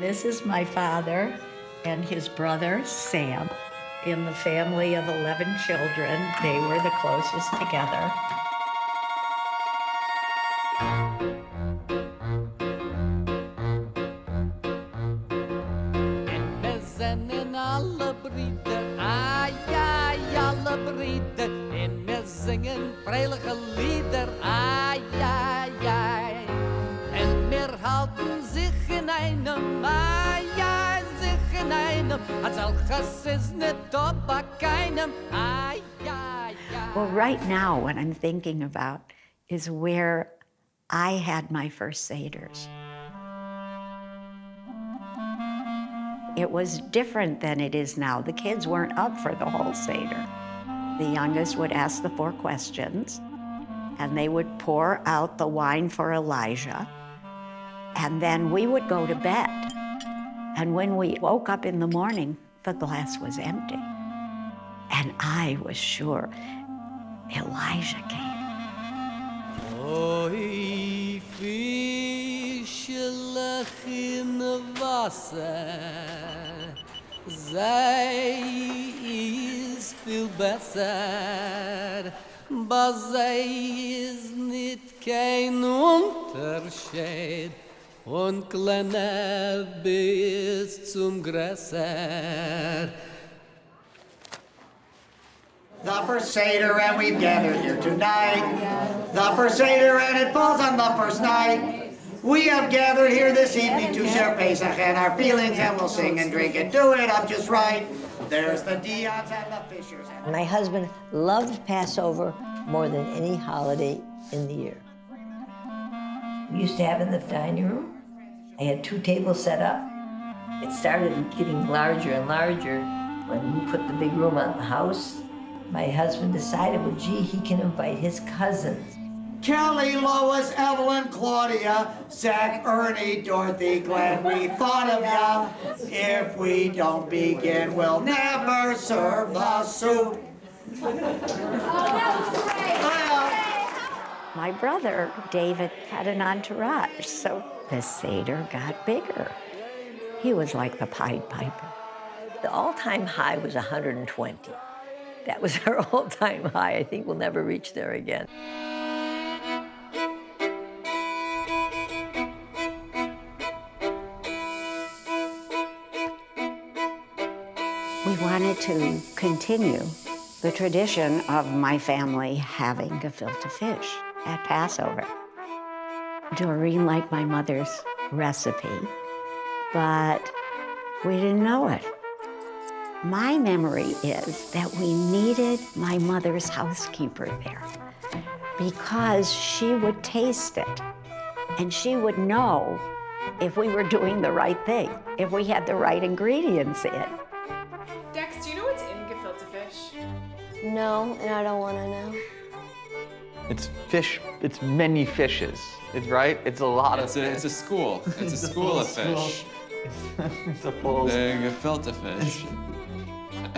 This is my father and his brother, Sam. In the family of 11 children, they were the closest together. En we zingen vrijlige lieder, ai, ai, ai. En wir halten sich in einem, ai, ai, sich in einem. Als solches ist nicht bei keinem, ai, ai, ai. Well, right now, what I'm thinking about is where I had my first Seders. It was different than it is now. The kids weren't up for the whole Seder. The youngest would ask the 4 questions, and they would pour out the wine for Elijah, and then we would go to bed. And when we woke up in the morning, the glass was empty. And I was sure Elijah came. Oi, fischelach in Wasser, sei is viel besser, aber sei is nicht kein Unterschied, von kleiner bis zum größer. The first Seder, and we've gathered here tonight. The first Seder, and it falls on the first night. We have gathered here this evening to share Pesach and our feelings, and we'll sing and drink and do it up just right. There's the Dions and the Fishers. My husband loved Passover more than any holiday in the year. We used to have it in the dining room. I had 2 tables set up. It started getting larger and larger when we put the big room on the house. My husband decided, well, gee, he can invite his cousins. Kelly, Lois, Evelyn, Claudia, Zach, Ernie, Dorothy, Glenn, we thought of ya. If we don't begin, we'll never serve the soup. My brother, David, had an entourage, so the Seder got bigger. He was like the Pied Piper. The all-time high was 120. That was our all-time high. I think we'll never reach there again. We wanted to continue the tradition of my family having gefilte fish at Passover. Doreen liked my mother's recipe, but we didn't know it. My memory is that we needed my mother's housekeeper there because she would taste it and she would know if we were doing the right thing, if we had the right ingredients in. Dex, do you know what's in gefilte fish? No, and I don't want to know. It's fish, it's many fishes. It's right, it's a lot of fish. It's a school. It's a school of fish. It's a full. The gefilte fish.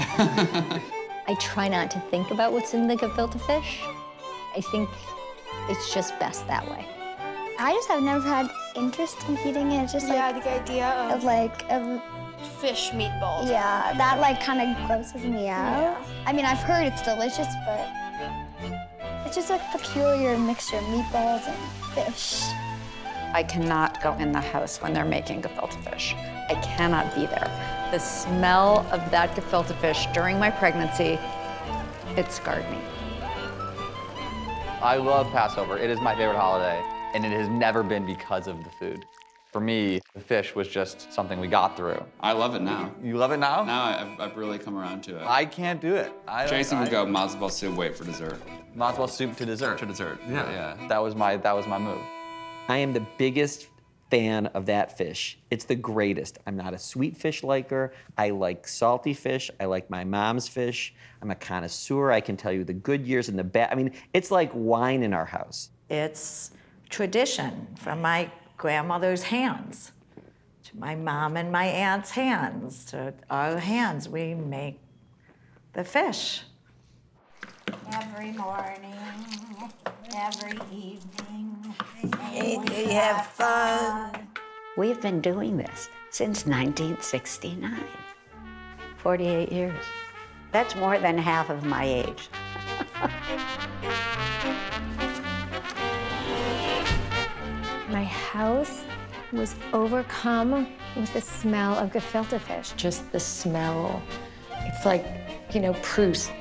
I try not to think about what's in the gefilte fish. I think it's just best that way. I just have never had interest in eating it. It's just like the idea of fish meatballs. yeah, that like kind of grosses me out. Yeah. I mean, I've heard it's delicious, but it's just a peculiar mixture of meatballs and fish. I cannot go in the house when they're making gefilte fish. I cannot be there. The smell of that gefilte fish during my pregnancy, it scarred me. I love Passover. It is my favorite holiday, and it has never been because of the food. For me, the fish was just something we got through. I love it now. You love it now? Now I've really come around to it. I can't do it. Jason would go mazel tov soup, wait for dessert. Mazel tov soup to dessert. To dessert. Yeah. That was my move. I am the biggest fan of that fish. It's the greatest. I'm not a sweet fish liker. I like salty fish. I like my mom's fish. I'm a connoisseur. I can tell you the good years and the bad. I mean, it's like wine in our house. It's tradition from my grandmother's hands to my mom and my aunt's hands to our hands. We make the fish. Every morning, every evening, we have fun. We've been doing this since 1969, 48 years. That's more than half of my age. My house was overcome with the smell of gefilte fish. Just the smell. It's like, you know, Proust.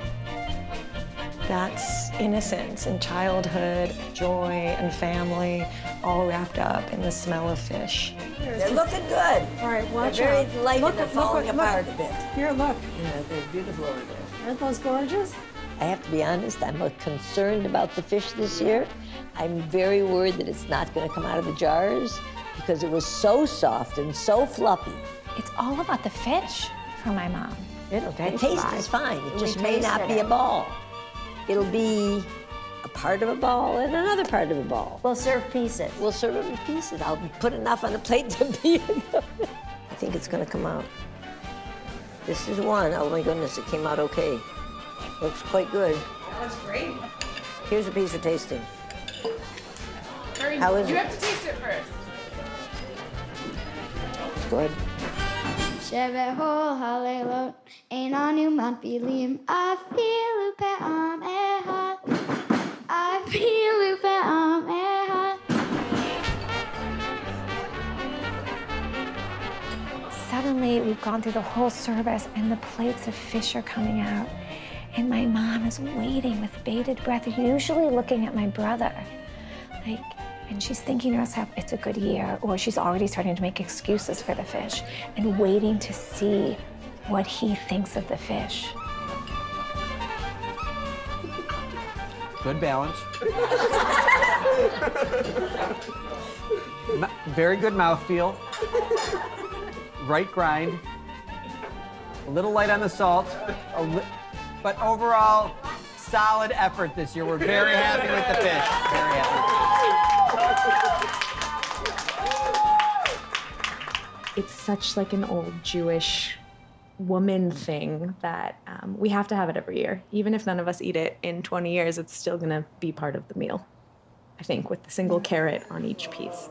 That's innocence and childhood, joy and family, all wrapped up in the smell of fish. They're looking good. All right, watch they're out. very light and they're falling apart a bit. Here, look. Yeah, they're beautiful over there. Aren't those gorgeous? I have to be honest, I'm concerned about the fish this year. I'm very worried that it's not going to come out of the jars because it was so soft and so fluffy. It's all about the fish for my mom. It'll taste The taste fine. is fine. It We just may not tasted be a it. ball. It'll be a part of a ball and another part of a ball. We'll serve pieces. We'll serve them in pieces. I'll put enough on the plate to be enough. I think it's going to come out. This is one. Oh my goodness, it came out okay. Looks quite good. That looks great. Here's a piece for tasting. Very, How is you it? have to taste it first. It's good. שבכל הלילות אין אנו מפילים אפילו פעם אחת, אפילו פעם אחת. Suddenly, we've gone through the whole service and the plates of fish are coming out. And my mom is waiting with bated breath, usually looking at my brother. And she's thinking to herself, it's a good year, or she's already starting to make excuses for the fish and waiting to see what he thinks of the fish. Good balance. Very good mouthfeel. Right grind. A little light on the salt. But overall, solid effort this year. We're very happy with the fish. Very happy. It's such like an old Jewish woman thing that we have to have it every year. Even if none of us eat it in 20 years, it's still gonna be part of the meal, I think, with the single carrot on each piece.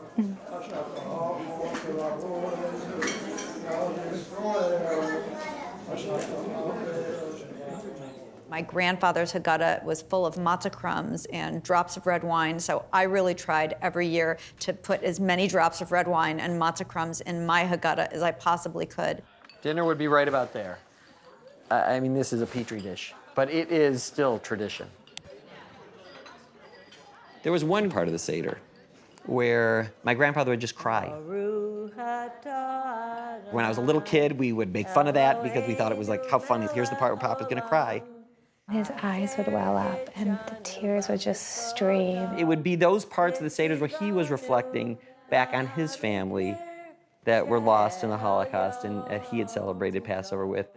My grandfather's Haggadah was full of matzah crumbs and drops of red wine, so I really tried every year to put as many drops of red wine and matzah crumbs in my Haggadah as I possibly could. Dinner would be right about there. I mean, this is a petri dish, but it is still tradition. There was one part of the Seder where my grandfather would just cry. When I was a little kid, we would make fun of that because we thought it was like, how funny, here's the part where Papa's gonna cry. His eyes would well up and the tears would just stream. It would be those parts of the Seders where he was reflecting back on his family that were lost in the Holocaust and that he had celebrated Passover with.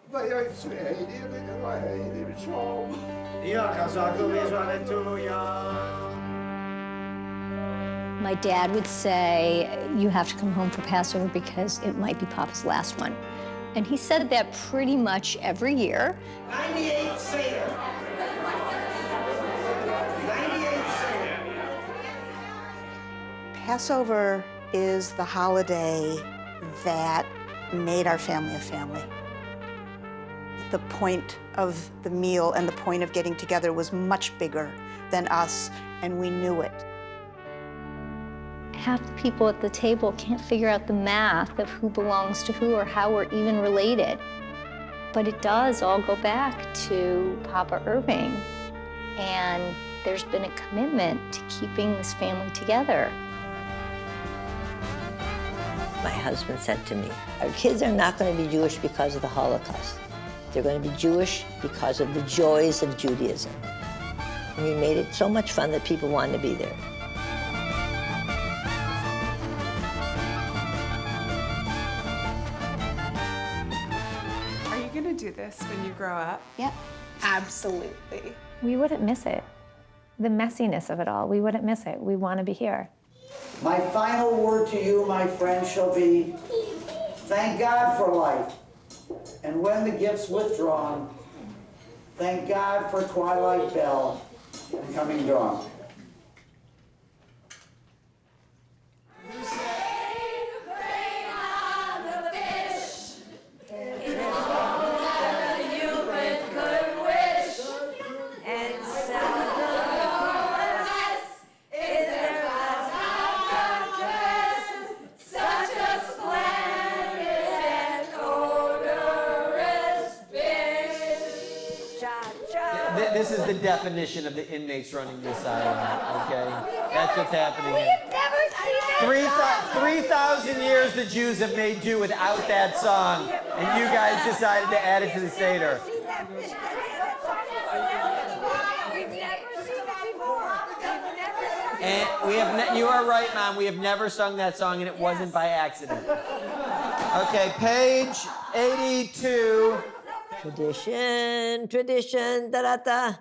My dad would say, you have to come home for Passover because it might be Papa's last one. And he said that pretty much every year. 98 Seder. 98 Seder. Passover is the holiday that made our family a family. The point of the meal and the point of getting together was much bigger than us, and we knew it. Half the people at the table can't figure out the math of who belongs to who or how we're even related. But it does all go back to Papa Irving. And there's been a commitment to keeping this family together. My husband said to me, our kids are not going to be Jewish because of the Holocaust. They're going to be Jewish because of the joys of Judaism. And he made it so much fun that people wanted to be there. Are you gonna do this when you grow up? Yep. Absolutely. We wouldn't miss it. The messiness of it all, we wouldn't miss it. We want to be here. My final word to you, my friend, shall be, thank God for life. And when the gift's withdrawn, thank God for twilight bell and coming dawn. the definition of the inmates running the asylum, okay? That's what's happening here. 3,000 years the Jews have made do without that song, and you guys decided to add it to the Seder. And you are right, Mom. We have never sung that song, and it wasn't by accident. Okay, page 82. Tradition, da-da-da.